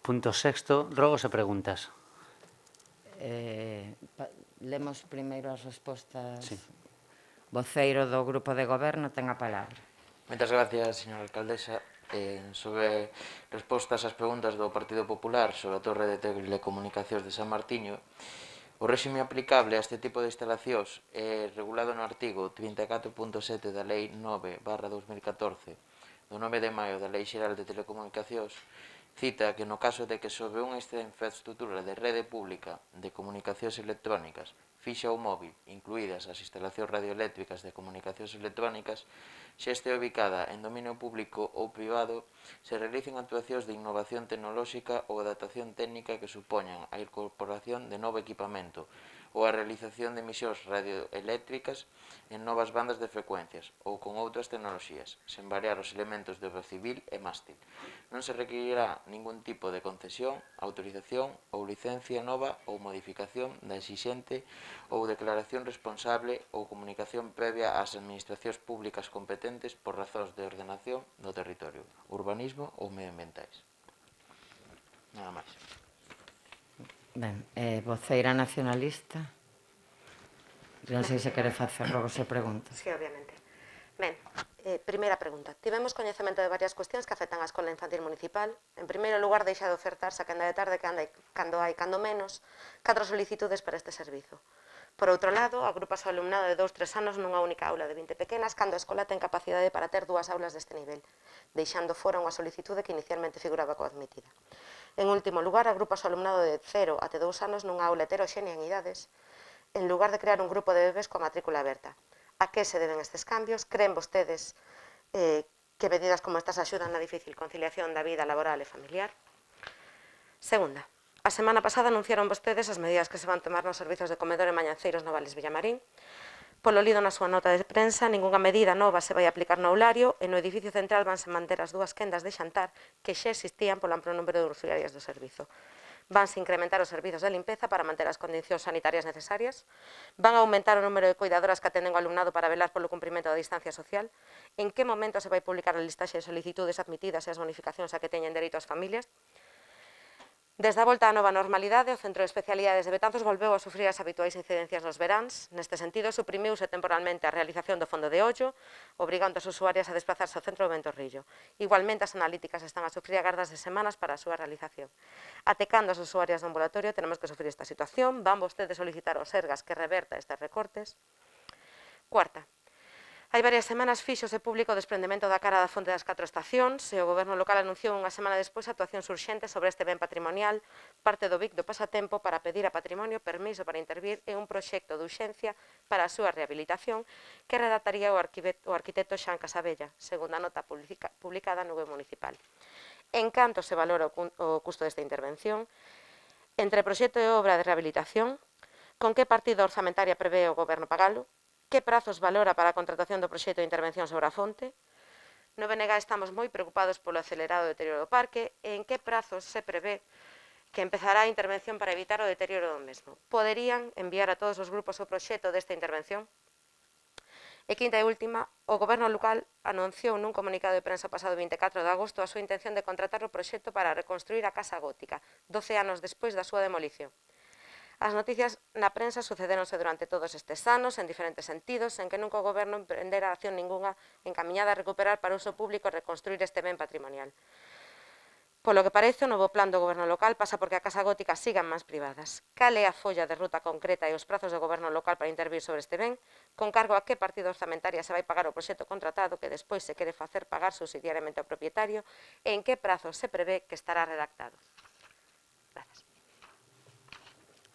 Punto sexto, drogos e preguntas. Lemos primeiro as respostas. Sí. Voceiro do Grupo de Goberno ten a palabra. Moitas gracias, señora alcaldesa. Sobre respostas ás preguntas do Partido Popular sobre a torre de telecomunicacións de San Martiño, o réxime aplicable a este tipo de instalacións é regulado no artigo 34.7 da Lei 9/2014 do 9 de maio da Lei Xeral de Telecomunicacións. Cita que no caso de que sobre unha infraestructura de rede pública de comunicacións electrónicas fixa ou móvil, incluídas as instalacións radioeléctricas de comunicacións electrónicas, se este ubicada en dominio público ou privado, se realicen actuacións de innovación tecnolóxica ou adaptación técnica que supoñan a incorporación de novo equipamento ou a realización de emisións radioeléctricas en novas bandas de frecuencias ou con outras tecnoloxías, sen variar os elementos de obra civil e mástil. Non se requerirá ningún tipo de concesión, autorización ou licencia nova ou modificación da exixente ou declaración responsable ou comunicación previa ás administracións públicas competentes por razóns de ordenación do territorio, urbanismo ou medioambientais. Nada máis. Ben, voceira nacionalista. Non sei se quere facer logo se preguntas. Sí, obviamente. Ben, primeira pregunta. Tivemos coñecemento de varias cuestións que afectan a Escola Infantil Municipal. En primeiro lugar, deixa de ofertarse a quenda de tarde cando menos 4 solicitudes para este servizo. Por outro lado, agrupas o alumnado de 2-3 anos nunha única aula de 20 pequenas cando a escola ten capacidade para ter 2 aulas deste nivel, deixando fora unha solicitude que inicialmente figuraba coa admitida. En último lugar, agrupas o alumnado de 0 até 2 anos nunha aula heteroxénea en idades, en lugar de crear un grupo de bebés coa matrícula aberta. A que se deben estes cambios? Creen vostedes que medidas como estas axudan na difícil conciliación da vida laboral e familiar? Segunda, a semana pasada anunciaron vostedes as medidas que se van tomar nos servizos de comedor e mañanceiros no Vales Villamarín. Polo lido na súa nota de prensa, ningunha medida nova se vai aplicar no aulario e no edificio central vanse manter as 2 quendas de xantar que xa existían polo amplo número de usuarias do servizo. Vanse incrementar os servizos de limpeza para manter as condicións sanitarias necesarias, van aumentar o número de cuidadoras que atenden ao alumnado para velar polo cumprimento da distancia social, en que momento se vai publicar a listaxe de solicitudes admitidas e as bonificacións a que teñen dereito as familias. Desde a volta á nova normalidade, o Centro de Especialidades de Betanzos volveu a sufrir as habituais incidencias nos veráns. Neste sentido, suprimiuse temporalmente a realización do fondo de ollo, obrigando as usuarias a desplazarse ao centro do Ventorrillo. Igualmente, as analíticas están a sufrir agardas de semanas para a súa realización. Atecando as usuarias do ambulatorio, tenemos que sufrir esta situación. Van vostedes solicitar aos Sergas que reverta estes recortes. Cuarta. Hai varias semanas fíxose público o desprendemento da cara da fonte das 4 estacións e o Goberno local anunciou unha semana despois actuacións urxentes sobre este ben patrimonial, parte do BIC do Pasatempo para pedir a Patrimonio permiso para intervir en un proxecto de urxencia para a súa rehabilitación que redactaría o arquitecto Xan Casabella, segundo a nota publicada no web municipal. En canto se valora o custo desta intervención, entre proxecto e obra de rehabilitación, con que partida orzamentaria prevé o Goberno pagalo, que prazos valora para a contratación do proxecto de intervención sobre a fonte. No BNG estamos moi preocupados polo acelerado deterioro do parque e en que prazos se prevé que empezará a intervención para evitar o deterioro do mesmo. Poderían enviar a todos os grupos o proxecto desta intervención? E quinta e última, o Goberno local anunciou nun comunicado de prensa pasado 24 de agosto a súa intención de contratar o proxecto para reconstruir a Casa Gótica, 12 anos despois da súa demolición. As noticias na prensa sucedéronse durante todos estes anos, en diferentes sentidos, en que nunca o Goberno emprendera acción ninguna encaminhada a recuperar para uso público e reconstruir este ben patrimonial. Polo que parece, o novo plan do Goberno local pasa porque a Casa Gótica siga en mans privadas. Cal é a folla de ruta concreta e os prazos do Goberno local para intervir sobre este ben? Con cargo a que partida orzamentaria se vai pagar o proxecto contratado que despois se quere facer pagar subsidiariamente ao propietario e en que prazos se prevé que estará redactado? Gracias.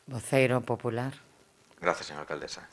Voceiro popular. Gracias, señora alcaldesa.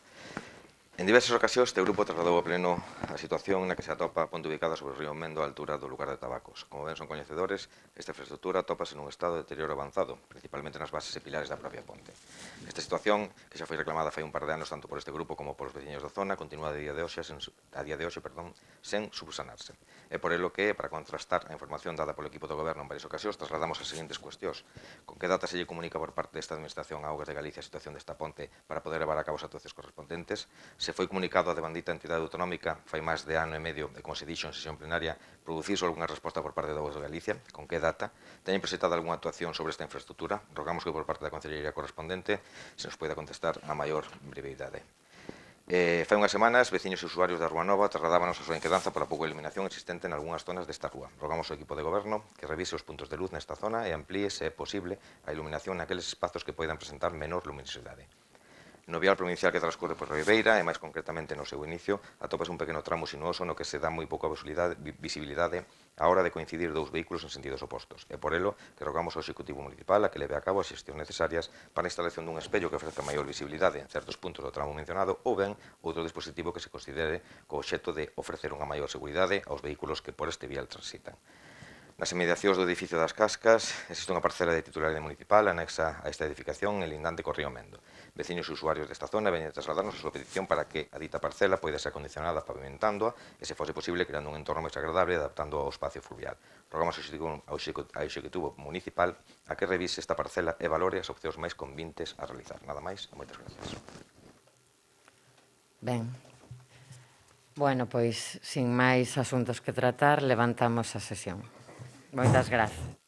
En diversas ocasións, este grupo trasladou ao pleno a situación na que se atopa a ponte ubicada sobre o río Mendo a altura do lugar de Tabacos. Como ben son coñecedores, esta infraestructura atópase nun estado de deterioro avanzado, principalmente nas bases e pilares da propia ponte. Esta situación, que xa foi reclamada fai un par de anos tanto por este grupo como polos veciños da zona, continúa a día de hoxe sen subsanarse. É por elo que, para contrastar a información dada polo equipo do Goberno en varias ocasións, trasladamos as seguintes cuestións. Con que data se lle comunica por parte desta Administración a Augas de Galicia a situación desta ponte para poder levar a cabo as actuacións correspondentes? se foi comunicado a devandita entidade autonómica fai máis de ano e medio, e como se dixo en sesión plenaria, produciuse algunha resposta por parte da Augas de Galicia, con que data, teñen presentado algunha actuación sobre esta infraestructura, rogamos que por parte da Consellería correspondente se nos poida contestar a maior brevidade. Fai unhas semanas, veciños e usuarios da Rúa Nova trasladábanos a súa inquedanza pola pouca iluminación existente en algunhas zonas desta rúa. Rogamos ao equipo de goberno que revise os puntos de luz nesta zona e amplíe, se é posible, a iluminación naqueles espazos que poidan presentar menor luminosidade. No vial provincial que transcorre por Ribeira, e máis concretamente no seu inicio, atopas un pequeno tramo sinuoso no que se dá moi pouca visibilidade á hora de coincidir dous vehículos en sentidos opostos. E por elo que rogamos ao Executivo Municipal a que leve a cabo as xestións necesarias para a instalación dun espello que ofrece maior visibilidade en certos puntos do tramo mencionado ou ben outro dispositivo que se considere co obxecto de ofrecer unha maior seguridade aos vehículos que por este vial transitan. Nas inmediacións do edificio das Cascas existe unha parcela de titularidade municipal anexa a esta edificación en lindante co río Mendo. Veciños e usuarios desta zona veñen trasladarnos a súa petición para que a dita parcela poida ser acondicionada pavimentándoa e, se fose posible, creando un entorno máis agradable e adaptando ao espacio fluvial. Rogamos ao Executivo Municipal a que revise esta parcela e valore as opcións máis convintes a realizar. Nada máis e moitas gracias. Ben. Bueno, pois, sin máis asuntos que tratar, levantamos a sesión. Moitas grazas.